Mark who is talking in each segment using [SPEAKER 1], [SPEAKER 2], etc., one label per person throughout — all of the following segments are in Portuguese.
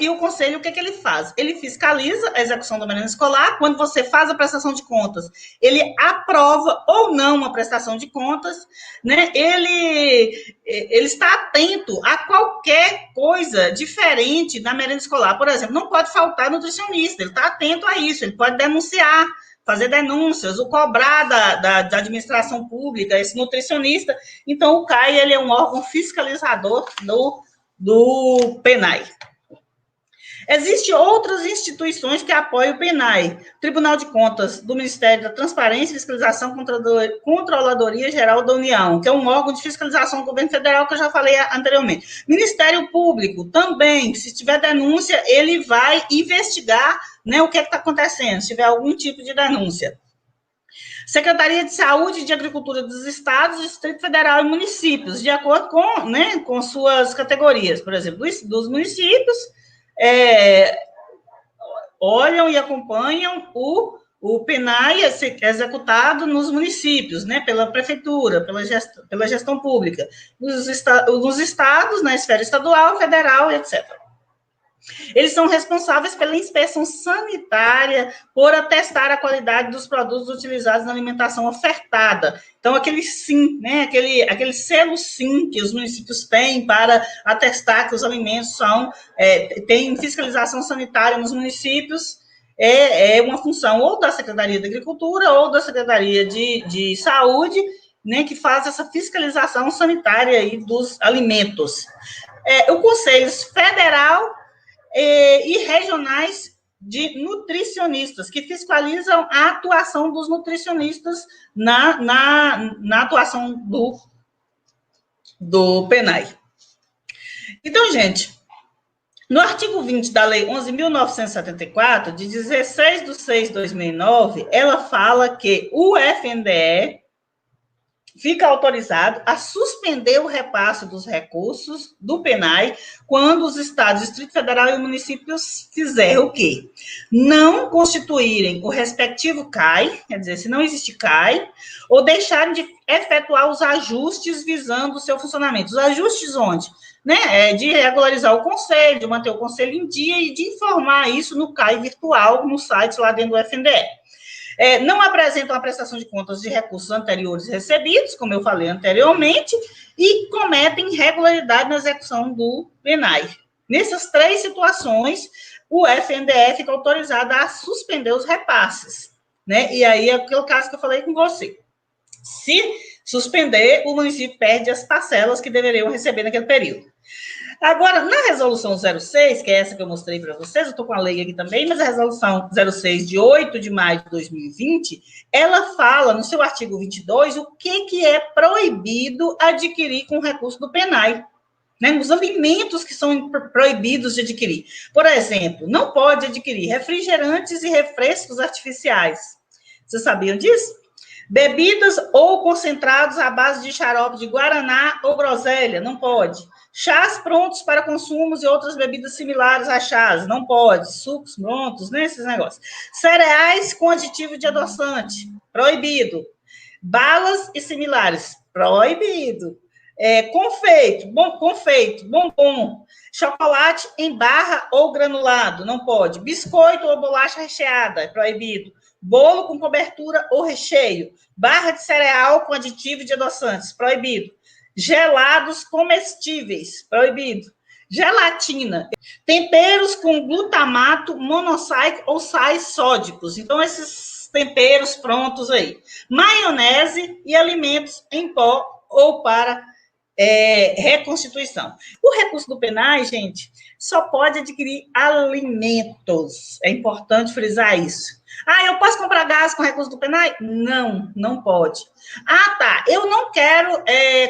[SPEAKER 1] e o conselho, o que ele faz? Ele fiscaliza a execução da merenda escolar. Quando você faz a prestação de contas, ele aprova ou não uma prestação de contas, né? Ele está atento a qualquer coisa diferente da merenda escolar. Por exemplo, não pode faltar nutricionista, ele está atento a isso, ele pode denunciar, fazer denúncias, o cobrar da administração pública, esse nutricionista. Então, o CAI ele é um órgão fiscalizador do PENAI. Existem outras instituições que apoiam o PENAI. Tribunal de Contas do Ministério da Transparência, Fiscalização e Controladoria Geral da União, que é um órgão de fiscalização do governo federal, que eu já falei anteriormente. Ministério Público também, se tiver denúncia, ele vai investigar, né, o que está acontecendo, se tiver algum tipo de denúncia. Secretaria de Saúde e de Agricultura dos Estados, Distrito Federal e municípios, de acordo com, né, com suas categorias. Por exemplo, dos municípios, olham e acompanham o PENAI executado nos municípios, né, pela prefeitura, pela gestão pública, nos estados, na esfera estadual, federal, etc. Eles são responsáveis pela inspeção sanitária, por atestar a qualidade dos produtos utilizados na alimentação ofertada. Então, aquele SIM, né, aquele selo SIM que os municípios têm para atestar que os alimentos têm fiscalização sanitária nos municípios, é uma função ou da Secretaria de Agricultura ou da Secretaria de Saúde, né, que faz essa fiscalização sanitária aí dos alimentos. O Conselho Federal e regionais de nutricionistas, que fiscalizam a atuação dos nutricionistas na atuação do PENAI. Então, gente, no artigo 20 da Lei 11.974, de 16/6/2009, ela fala que o FNDE fica autorizado a suspender o repasse dos recursos do PENAI quando os estados, Distrito Federal e municípios fizerem o quê? Não constituírem o respectivo CAI, quer dizer, se não existe CAI, ou deixarem de efetuar os ajustes visando o seu funcionamento. Os ajustes onde? Né? De regularizar o conselho, de manter o conselho em dia e de informar isso no CAI virtual, no site lá dentro do FNDE. Não apresentam a prestação de contas de recursos anteriores recebidos, como eu falei anteriormente, e cometem irregularidade na execução do PENAI. Nessas três situações, o FNDE fica autorizado a suspender os repasses, né? E aí é aquele caso que eu falei com você. Se suspender, o município perde as parcelas que deveriam receber naquele período. Agora, na resolução 06, que é essa que eu mostrei para vocês, eu estou com a lei aqui também, mas a resolução 06 de 8 de maio de 2020, ela fala no seu artigo 22 o que é proibido adquirir com recurso do PENAI, né? Os alimentos que são proibidos de adquirir. Por exemplo, não pode adquirir refrigerantes e refrescos artificiais. Vocês sabiam disso? Bebidas ou concentrados à base de xarope de guaraná ou groselha, não pode. Chás prontos para consumos e outras bebidas similares a chás, não pode. Sucos prontos, né, esses negócios. Cereais com aditivo de adoçante, proibido. Balas e similares, proibido. Confeito, bombom, chocolate em barra ou granulado, não pode. Biscoito ou bolacha recheada, proibido. Bolo com cobertura ou recheio. Barra de cereal com aditivo de adoçantes, proibido. Gelados comestíveis, proibido. Gelatina, temperos com glutamato, monossaico ou sais sódicos. Então, esses temperos prontos aí. Maionese e alimentos em pó ou para reconstituição. O recurso do PENAI, gente, só pode adquirir alimentos. É importante frisar isso. Eu posso comprar gás com recurso do PENAI? Não, não pode. Tá, eu não quero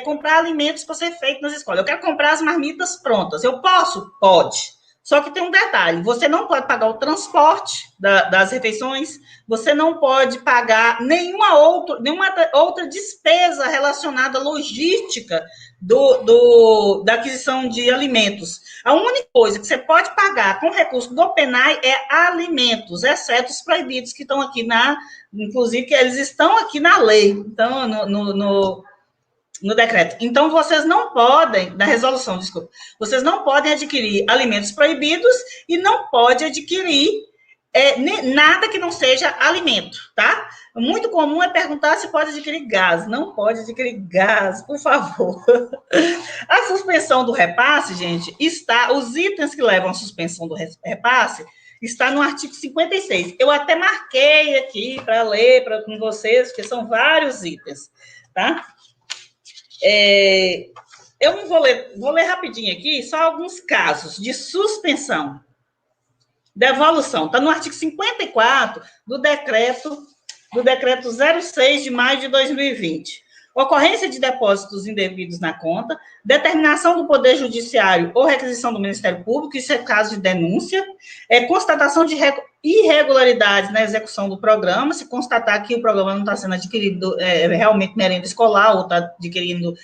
[SPEAKER 1] comprar alimentos para ser feito nas escolas. Eu quero comprar as marmitas prontas. Eu posso? Pode. Só que tem um detalhe, você não pode pagar o transporte das refeições, você não pode pagar nenhuma outra despesa relacionada à logística da aquisição de alimentos. A única coisa que você pode pagar com recurso do PENAI é alimentos, exceto os proibidos que estão aqui inclusive que eles estão aqui na lei. Então, No decreto. Então, vocês não podem, da resolução, desculpa, vocês não podem adquirir alimentos proibidos e não pode adquirir nada que não seja alimento, tá? Muito comum é perguntar se pode adquirir gás. Não pode adquirir gás, por favor. A suspensão do repasse, gente, os itens que levam à suspensão do repasse está no artigo 56. Eu até marquei aqui para ler com vocês, porque são vários itens, tá? Eu não vou ler rapidinho aqui, só alguns casos de suspensão. Devolução, está no artigo 54 do decreto 06 de maio de 2020. Ocorrência de depósitos indevidos na conta, determinação do Poder Judiciário ou requisição do Ministério Público, isso é caso de denúncia, constatação de irregularidades na execução do programa, se constatar que o programa não está sendo adquirido realmente merenda escolar ou está adquirindo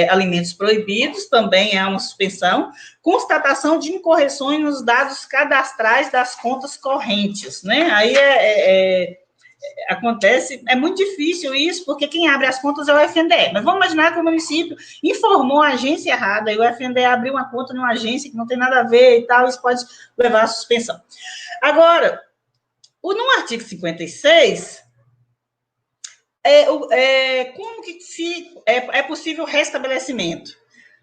[SPEAKER 1] alimentos proibidos, também é uma suspensão, constatação de incorreções nos dados cadastrais das contas correntes, né? Aí acontece, é muito difícil isso, porque quem abre as contas é o FNDE. Mas vamos imaginar que o município informou a agência errada, e o FNDE abriu uma conta numa agência que não tem nada a ver e tal, isso pode levar à suspensão. Agora, no artigo 56, como que é possível restabelecimento?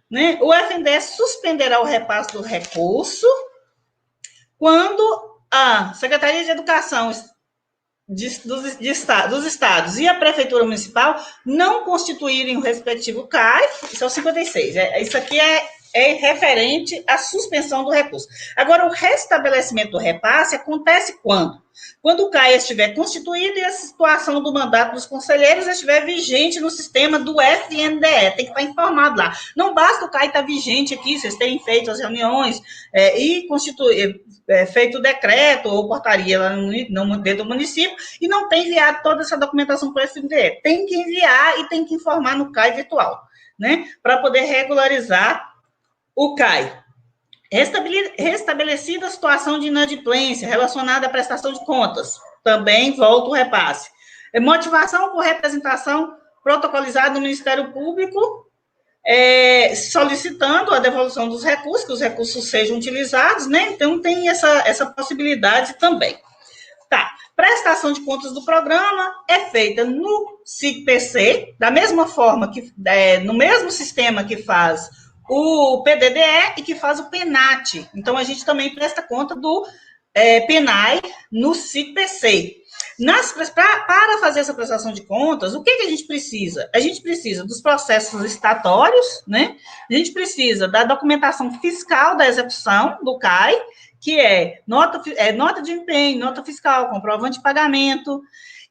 [SPEAKER 1] Né? O FNDE suspenderá o repasse do recurso quando a Secretaria de Educação dos estados e a prefeitura municipal não constituírem o respectivo CAI, isso é o 56, isso aqui é referente à suspensão do recurso. Agora, o restabelecimento do repasse acontece quando? Quando o CAI estiver constituído e a situação do mandato dos conselheiros estiver vigente no sistema do FNDE, tem que estar informado lá. Não basta o CAI estar vigente aqui, vocês terem feito as reuniões e feito o decreto ou portaria lá dentro do município e não tem enviado toda essa documentação para o FNDE. Tem que enviar e tem que informar no CAI virtual, né? Para poder regularizar o CAI. Restabelecida a situação de inadimplência relacionada à prestação de contas, também volta o repasse. Motivação por representação protocolizada no Ministério Público, solicitando a devolução dos recursos, que os recursos sejam utilizados, né? Então, tem essa possibilidade também. Tá. Prestação de contas do programa é feita no SIGPC, da mesma forma que, no mesmo sistema que faz o PDDE e que faz o PENAT. Então, a gente também presta conta do PENAI no SIGPC. Para fazer essa prestação de contas, o que a gente precisa? A gente precisa dos processos licitatórios, né? A gente precisa da documentação fiscal da execução do CAI, que nota de empenho, nota fiscal, comprovante de pagamento.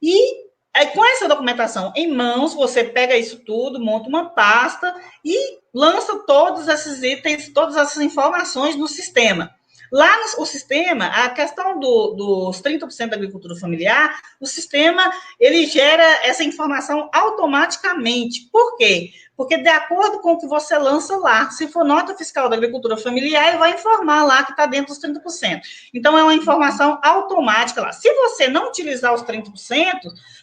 [SPEAKER 1] E com essa documentação em mãos, você pega isso tudo, monta uma pasta e lança todos esses itens, todas essas informações no sistema. Lá no sistema, a questão dos 30% da agricultura familiar, o sistema, ele gera essa informação automaticamente. Por quê? Porque de acordo com o que você lança lá, se for nota fiscal da agricultura familiar, ele vai informar lá que está dentro dos 30%. Então, é uma informação automática lá. Se você não utilizar os 30%,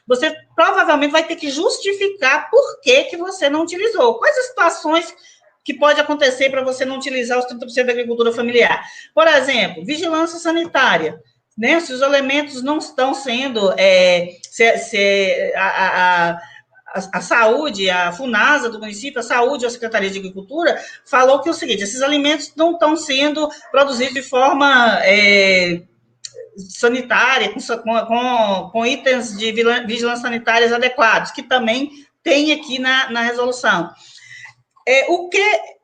[SPEAKER 1] você provavelmente vai ter que justificar por que você não utilizou. Quais as situações que pode acontecer para você não utilizar os 30% da agricultura familiar? Por exemplo, vigilância sanitária, né? Se os elementos não estão sendo... a saúde, a FUNASA do município, a saúde, a Secretaria de Agricultura, falou que é o seguinte: esses alimentos não estão sendo produzidos de forma sanitária, com itens de vigilância sanitária adequados, que também tem aqui na resolução.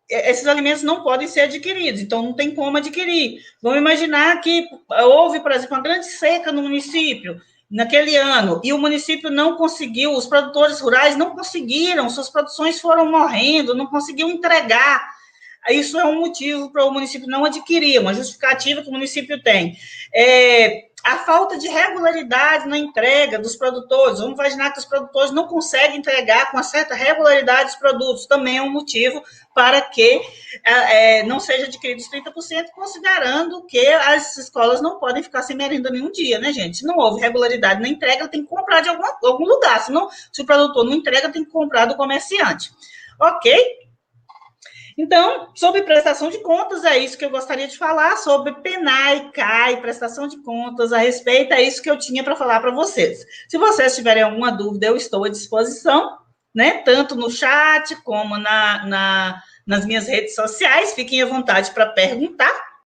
[SPEAKER 1] Esses alimentos não podem ser adquiridos, então não tem como adquirir. Vamos imaginar que houve, por exemplo, uma grande seca no município, naquele ano, e o município não conseguiu, os produtores rurais não conseguiram, suas produções foram morrendo, não conseguiu entregar. Isso é um motivo para o município não adquirir, uma justificativa que o município tem. A falta de regularidade na entrega dos produtores, vamos imaginar que os produtores não conseguem entregar com uma certa regularidade os produtos, também é um motivo para que não seja adquirido os 30%, considerando que as escolas não podem ficar sem merenda nenhum dia, né, gente? Se não houve regularidade na entrega, tem que comprar de algum lugar, senão, se o produtor não entrega, tem que comprar do comerciante. Ok? Então, sobre prestação de contas, é isso que eu gostaria de falar, sobre PNAE, CAE, prestação de contas, a respeito, é isso que eu tinha para falar para vocês. Se vocês tiverem alguma dúvida, eu estou à disposição, né? Tanto no chat como nas minhas redes sociais, fiquem à vontade para perguntar,